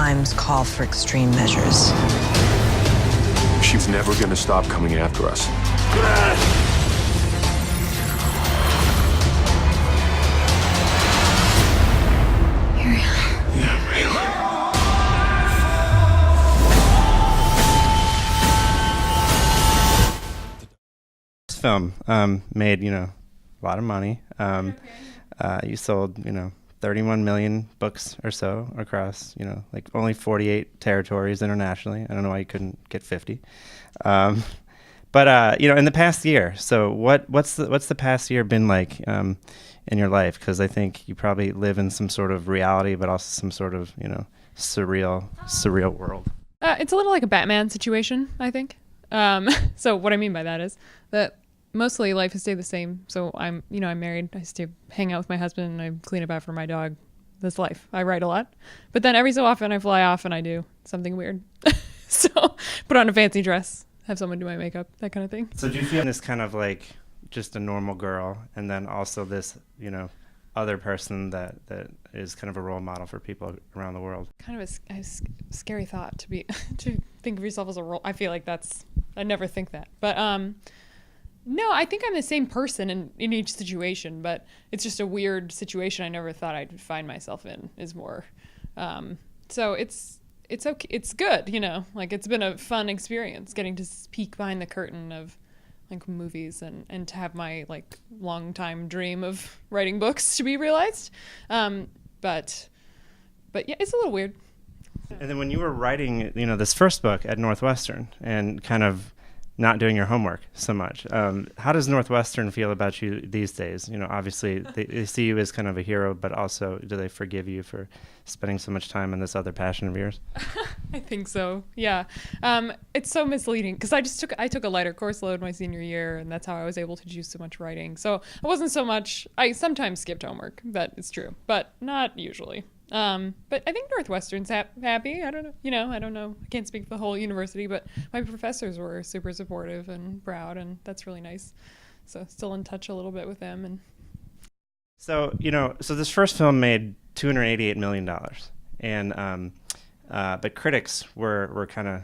times call for extreme measures. She's never gonna stop coming after us. Yeah, really. This film made, a lot of money. You sold, 31 million books or so across, like only 48 territories internationally. I don't know why you couldn't get 50. But in the past year, so what's the past year been like in your life? Because I think you probably live in some sort of reality, but also some sort of, surreal world. It's a little like a Batman situation, I think. So what I mean by that is that mostly life has stayed the same. So I'm married. I still hang out with my husband and I clean up after my dog. That's life. I write a lot. But then every so often I fly off and I do something weird. So put on a fancy dress, have someone do my makeup, that kind of thing. So do you feel this kind of like just a normal girl and then also this, other person that is kind of a role model for people around the world? Kind of a scary thought to think of yourself as a role. I feel like I never think that. But no, I think I'm the same person in each situation, but it's just a weird situation I never thought I'd find myself in is more. So it's okay. It's good, like it's been a fun experience getting to peek behind the curtain of like movies and to have my like long time dream of writing books to be realized. But yeah, it's a little weird. And then when you were writing, this first book at Northwestern and kind of not doing your homework so much, how does Northwestern feel about you these days? Obviously they see you as kind of a hero, but also do they forgive you for spending so much time on this other passion of yours? I think so. Yeah. It's so misleading because I took a lighter course load my senior year and that's how I was able to do so much writing. So it wasn't so much, I sometimes skipped homework, that is true, but not usually. But I think Northwestern's happy. I don't know. I don't know. I can't speak for the whole university, but my professors were super supportive and proud, and that's really nice. So still in touch a little bit with them. And so so this first film made $288 million, and but critics were kind of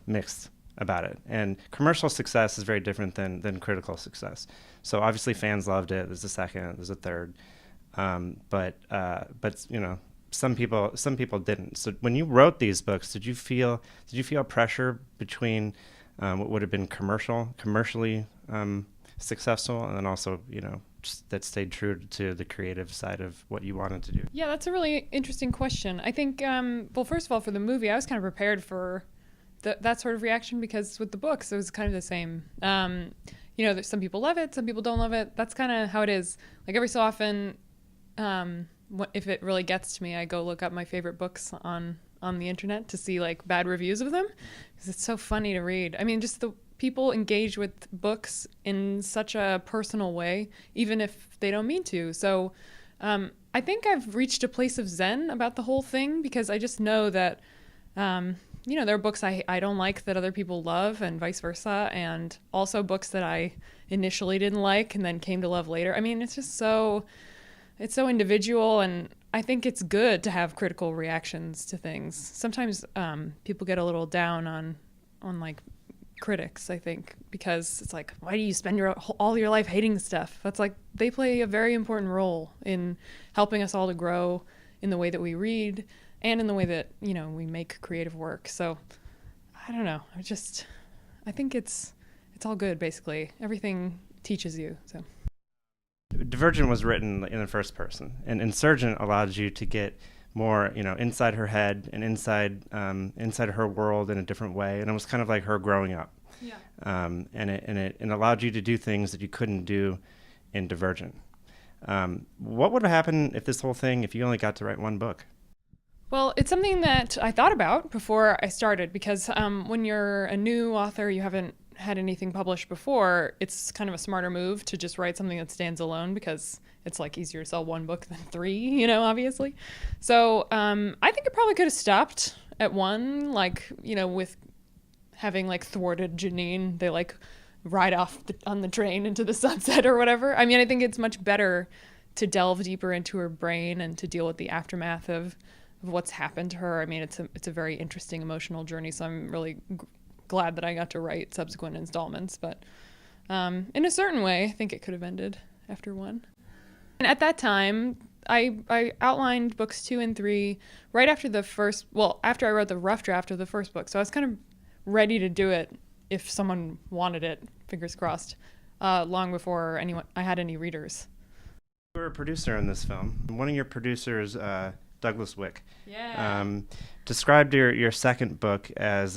mixed about it. And commercial success is very different than critical success. So obviously fans loved it. There's a second. There's a third. But some people didn't. So when you wrote these books, did you feel pressure between what would have been commercially successful, and then also just that stayed true to the creative side of what you wanted to do? Yeah, that's a really interesting question. I think well, first of all, for the movie, I was kind of prepared for that sort of reaction because with the books, it was kind of the same. Some people love it, some people don't love it. That's kind of how it is. Like every so often. If it really gets to me, I go look up my favorite books on the internet to see like bad reviews of them because it's so funny to read. I mean, just the people engage with books in such a personal way, even if they don't mean to. So I think I've reached a place of zen about the whole thing because I just know that, there are books I don't like that other people love and vice versa. And also books that I initially didn't like and then came to love later. I mean, it's just it's so individual, and I think it's good to have critical reactions to things. Sometimes people get a little down on like critics, I think, because it's like, why do you spend all your life hating stuff? That's like, they play a very important role in helping us all to grow in the way that we read and in the way that, we make creative work. So I don't know. I think it's all good, basically. Everything teaches you, so. Divergent was written in the first person, and Insurgent allowed you to get more, inside her head and inside her world in a different way, and it was kind of like her growing up. Yeah. And it allowed you to do things that you couldn't do in Divergent. What would have happened if you only got to write one book? Well, it's something that I thought about before I started because when you're a new author, you haven't had anything published before, it's kind of a smarter move to just write something that stands alone because it's like easier to sell one book than three, obviously. So I think it probably could have stopped at one, with having like thwarted Janine. They like ride off on the train into the sunset or whatever. I mean, I think it's much better to delve deeper into her brain and to deal with the aftermath of of what's happened to her. I mean, it's a very interesting emotional journey. So I'm really glad that I got to write subsequent installments. But in a certain way, I think it could have ended after one. And at that time, I outlined books 2 and 3 right after after I wrote the rough draft of the first book. So I was kind of ready to do it if someone wanted it, fingers crossed, long before I had any readers. You were a producer in this film. One of your producers, Douglas Wick, described your second book as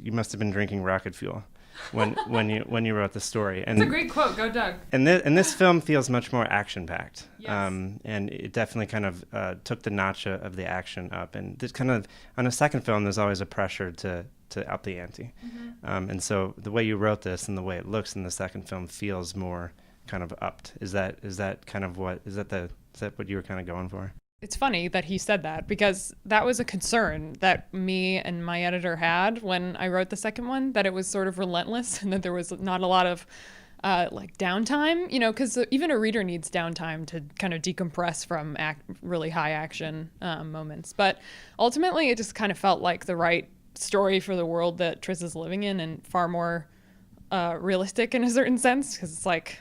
you must have been drinking rocket fuel when you wrote the story. And it's a great quote. Go, Doug. And this film feels much more action-packed. Yes. And it definitely kind of took the notch of the action up. And there's kind of, on a second film, there's always a pressure to up the ante. Mm-hmm. And so the way you wrote this and the way it looks in the second film feels more kind of upped. Is that what you were kind of going for? It's funny that he said that, because that was a concern that me and my editor had when I wrote the second one, that it was sort of relentless and that there was not a lot of like downtime, because even a reader needs downtime to kind of decompress from really high action moments. But ultimately, it just kind of felt like the right story for the world that Triss is living in, and far more realistic in a certain sense, because it's like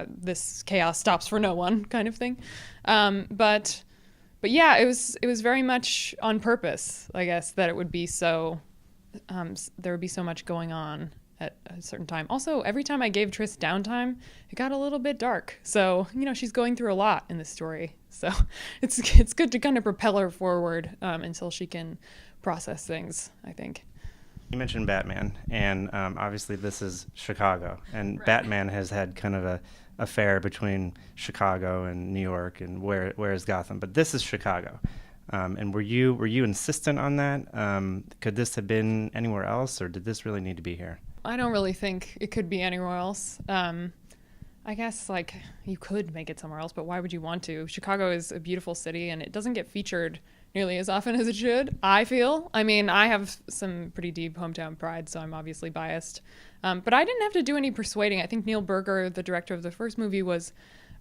this chaos stops for no one kind of thing. But yeah, it was very much on purpose, I guess, that it would be so, there would be so much going on at a certain time. Also, every time I gave Triss downtime, it got a little bit dark. So, she's going through a lot in this story. So it's good to kind of propel her forward until she can process things, I think. You mentioned Batman, and obviously this is Chicago, and Right. Batman has had kind of a affair between Chicago and New York, and where is Gotham? But this is Chicago, and were you insistent on that? Could this have been anywhere else, or did this really need to be here? I don't really think it could be anywhere else. I guess like you could make it somewhere else, but why would you want to? Chicago is a beautiful city, and it doesn't get featured nearly as often as it should, I feel. I mean, I have some pretty deep hometown pride, so I'm obviously biased. But I didn't have to do any persuading. I think Neil Berger, the director of the first movie, was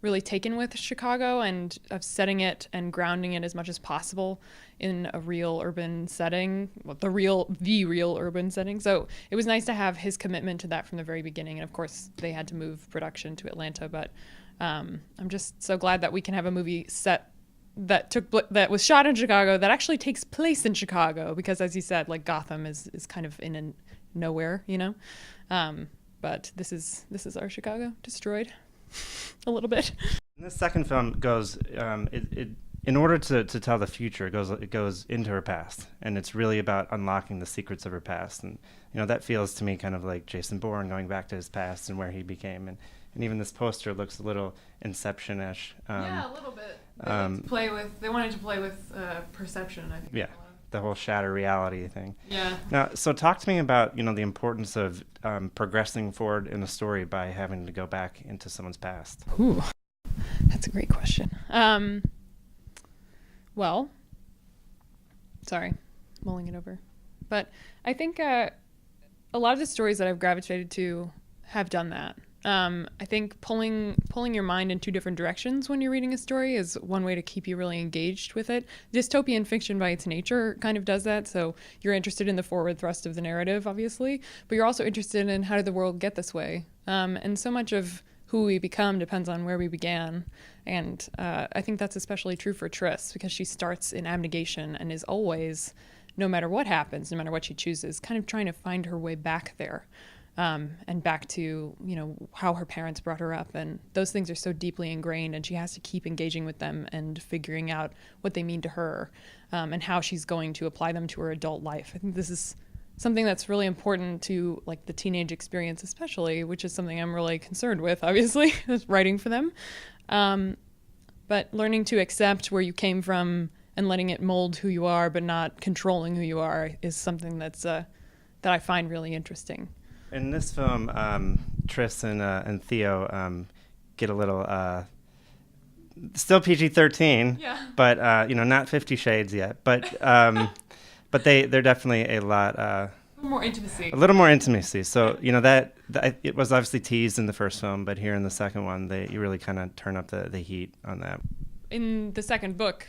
really taken with Chicago and of setting it and grounding it as much as possible in a real urban setting, the real urban setting. So it was nice to have his commitment to that from the very beginning. And of course, they had to move production to Atlanta. But I'm just so glad that we can have a movie set that was shot in Chicago that actually takes place in Chicago, because as you said, like Gotham is kind of in nowhere, but this is our Chicago destroyed a little bit. And this second film goes in order to tell the future, it goes into her past, and it's really about unlocking the secrets of her past. And that feels to me kind of like Jason Bourne going back to his past and where he became. And even this poster looks a little Inception-ish. Yeah, a little bit. They wanted to play with perception, I think. Yeah, the whole shatter reality thing. Yeah. Now, so talk to me about the importance of progressing forward in a story by having to go back into someone's past. Ooh, that's a great question. Well, sorry, mulling it over, but I think a lot of the stories that I've gravitated to have done that. I think pulling your mind in two different directions when you're reading a story is one way to keep you really engaged with it. Dystopian fiction by its nature kind of does that. So you're interested in the forward thrust of the narrative, obviously, but you're also interested in how did the world get this way? And so much of who we become depends on where we began. And I think that's especially true for Triss, because she starts in abnegation and is always, no matter what happens, no matter what she chooses, kind of trying to find her way back there. And back to, how her parents brought her up. And those things are so deeply ingrained, and she has to keep engaging with them and figuring out what they mean to her, and how she's going to apply them to her adult life. I think this is something that's really important to like the teenage experience especially, which is something I'm really concerned with, obviously, writing for them. But learning to accept where you came from and letting it mold who you are, but not controlling who you are, is something that's that I find really interesting. In this film, Triss and Theo get a little still PG-13, Yeah. but not 50 Shades yet. But they're definitely a little more intimacy. So that it was obviously teased in the first film, but here in the second one, you really kind of turn up the heat on that. In the second book,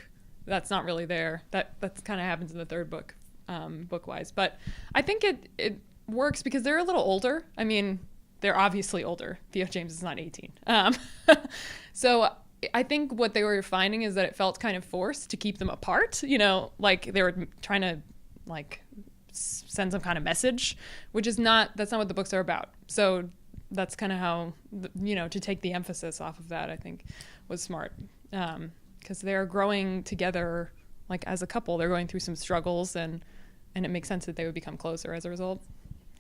that's not really there. That's kind of happens in the third book, book-wise. But I think it works because they're a little older. I mean, they're obviously older. Theo James is not 18. So I think what they were finding is that it felt kind of forced to keep them apart. Like they were trying to like send some kind of message, that's not what the books are about. So that's kind of how, to take the emphasis off of that, I think was smart. Because they're growing together, like as a couple, they're going through some struggles, and it makes sense that they would become closer as a result.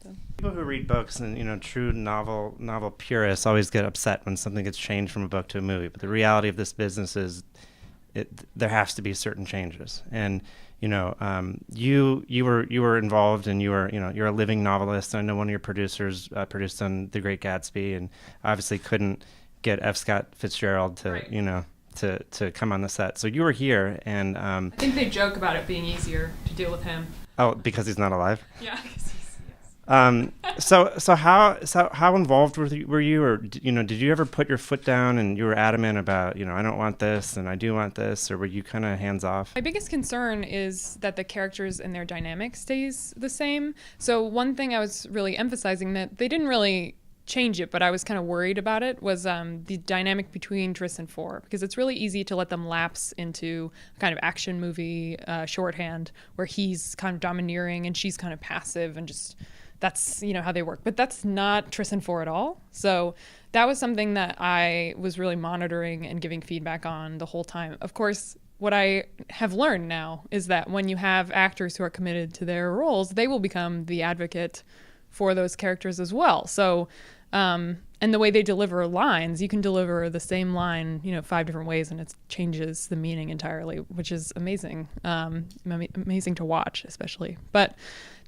So. People who read books and true novel purists always get upset when something gets changed from a book to a movie. But the reality of this business is, there has to be certain changes. And you were involved, and you're a living novelist. I know one of your producers produced on The Great Gatsby, and obviously couldn't get F. Scott Fitzgerald to right. to come on the set. So you were here, and I think they joke about it being easier to deal with him. Oh, because he's not alive? Yeah. So how involved were you, or did you ever put your foot down and you were adamant about I don't want this and I do want this, or were you kind of hands off? My biggest concern is that the characters and their dynamic stays the same. So one thing I was really emphasizing that they didn't really change it, but I was kind of worried about it, was the dynamic between Tris and Four, because it's really easy to let them lapse into a kind of action movie shorthand where he's kind of domineering and she's kind of passive, and just that's how they work. But that's not Tris and Four at all. So that was something that I was really monitoring and giving feedback on the whole time. Of course, what I have learned now is that when you have actors who are committed to their roles, they will become the advocate for those characters as well. So, and the way they deliver lines, you can deliver the same line, 5 different ways, and it changes the meaning entirely, which is amazing. Amazing to watch, especially. But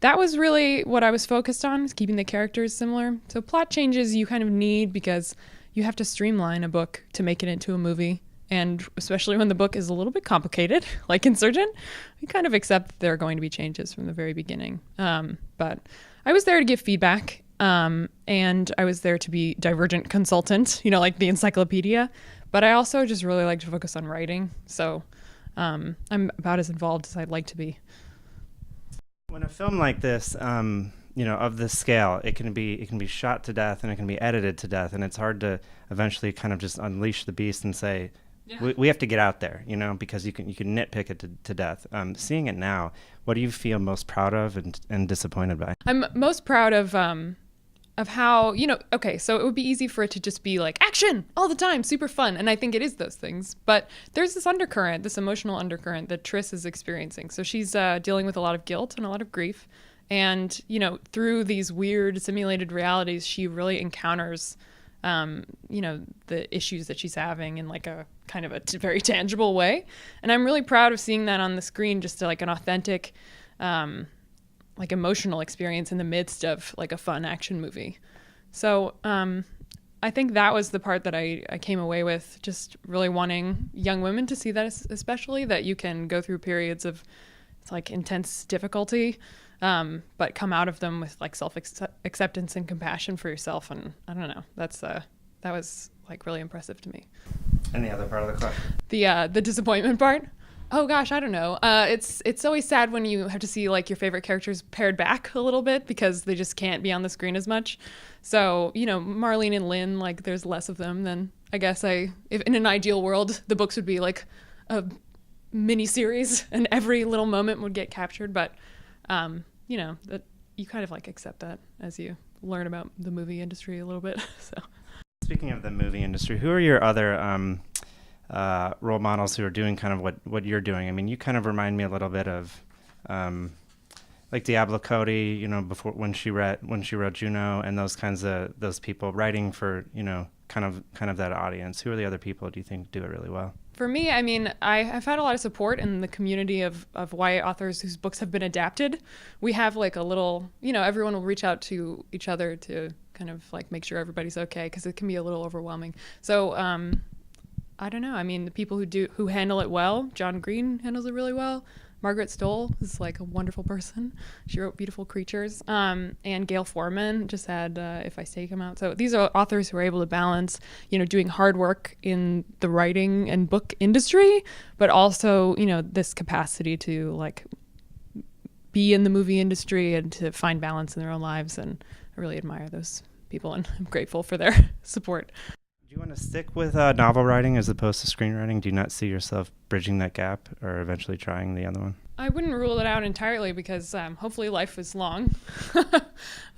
that was really what I was focused on, is keeping the characters similar. So plot changes you kind of need because you have to streamline a book to make it into a movie. And especially when the book is a little bit complicated, like Insurgent, you kind of accept that there are going to be changes from the very beginning. But I was there to give feedback, and I was there to be Divergent consultant, like the encyclopedia. But I also just really like to focus on writing. So I'm about as involved as I'd like to be. When a film like this, of this scale, it can be shot to death and it can be edited to death, and it's hard to eventually kind of just unleash the beast and say, yeah, we have to get out there, because you can nitpick it to death. Seeing it now, what do you feel most proud of and disappointed by? I'm most proud of how, okay, so it would be easy for it to just be like action all the time, super fun. And I think it is those things. But there's this undercurrent, this emotional undercurrent that Tris is experiencing. So she's dealing with a lot of guilt and a lot of grief. And, through these weird simulated realities, she really encounters, the issues that she's having in like a kind of a very tangible way. And I'm really proud of seeing that on the screen, just like an authentic, like emotional experience in the midst of like a fun action movie. So I think that was the part that I came away with, just really wanting young women to see that, especially that you can go through periods of like intense difficulty, but come out of them with like self-acceptance and compassion for yourself. And I don't know, that was like really impressive to me. And the other part of the question? The disappointment part? Oh gosh, I don't know. It's always sad when you have to see like your favorite characters pared back a little bit because they just can't be on the screen as much. So, Marlene and Lynn, like there's less of them than I guess if in an ideal world, the books would be like a mini series and every little moment would get captured. But, that you kind of like accept that as you learn about the movie industry a little bit. So, speaking of the movie industry, who are your other role models who are doing kind of what you're doing? I mean, you kind of remind me a little bit of like Diablo Cody, before when she wrote Juno, and those people writing for kind of that audience. Who are the other people do you think do it really well? For me, I mean, I've had a lot of support in the community of YA authors whose books have been adapted. We have like a little, everyone will reach out to each other to kind of like make sure everybody's okay, because it can be a little overwhelming. So I don't know. I mean, the people who handle it well, John Green handles it really well. Margaret Stoll is like a wonderful person. She wrote Beautiful Creatures. And Gail Forman just had If I Stay come out. So these are authors who are able to balance, doing hard work in the writing and book industry, but also, this capacity to like be in the movie industry and to find balance in their own lives. And I really admire those people, and I'm grateful for their support. Do you want to stick with novel writing as opposed to screenwriting? Do you not see yourself bridging that gap or eventually trying the other one? I wouldn't rule it out entirely because hopefully life is long.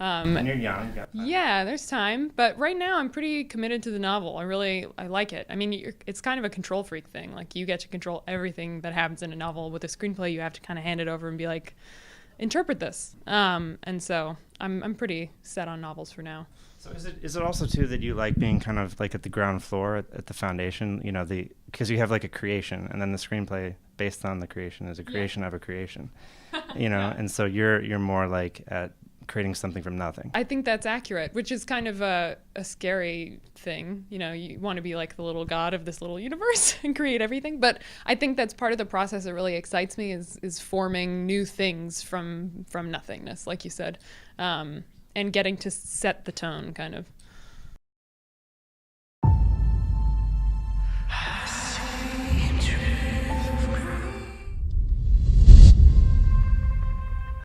And you're young. You got time. Yeah, there's time. But right now I'm pretty committed to the novel. I like it. I mean, it's kind of a control freak thing. Like, you get to control everything that happens in a novel. With a screenplay, you have to kind of hand it over and be like, interpret this. And so I'm pretty set on novels for now. So is it also too that you like being kind of like at the ground floor at the foundation, because you have like a creation, and then the screenplay based on the creation is a creation of a creation, and so you're more like at creating something from nothing. I think that's accurate, which is kind of a scary thing. You want to be like the little god of this little universe and create everything. But I think that's part of the process that really excites me is forming new things from nothingness, like you said. And getting to set the tone, kind of.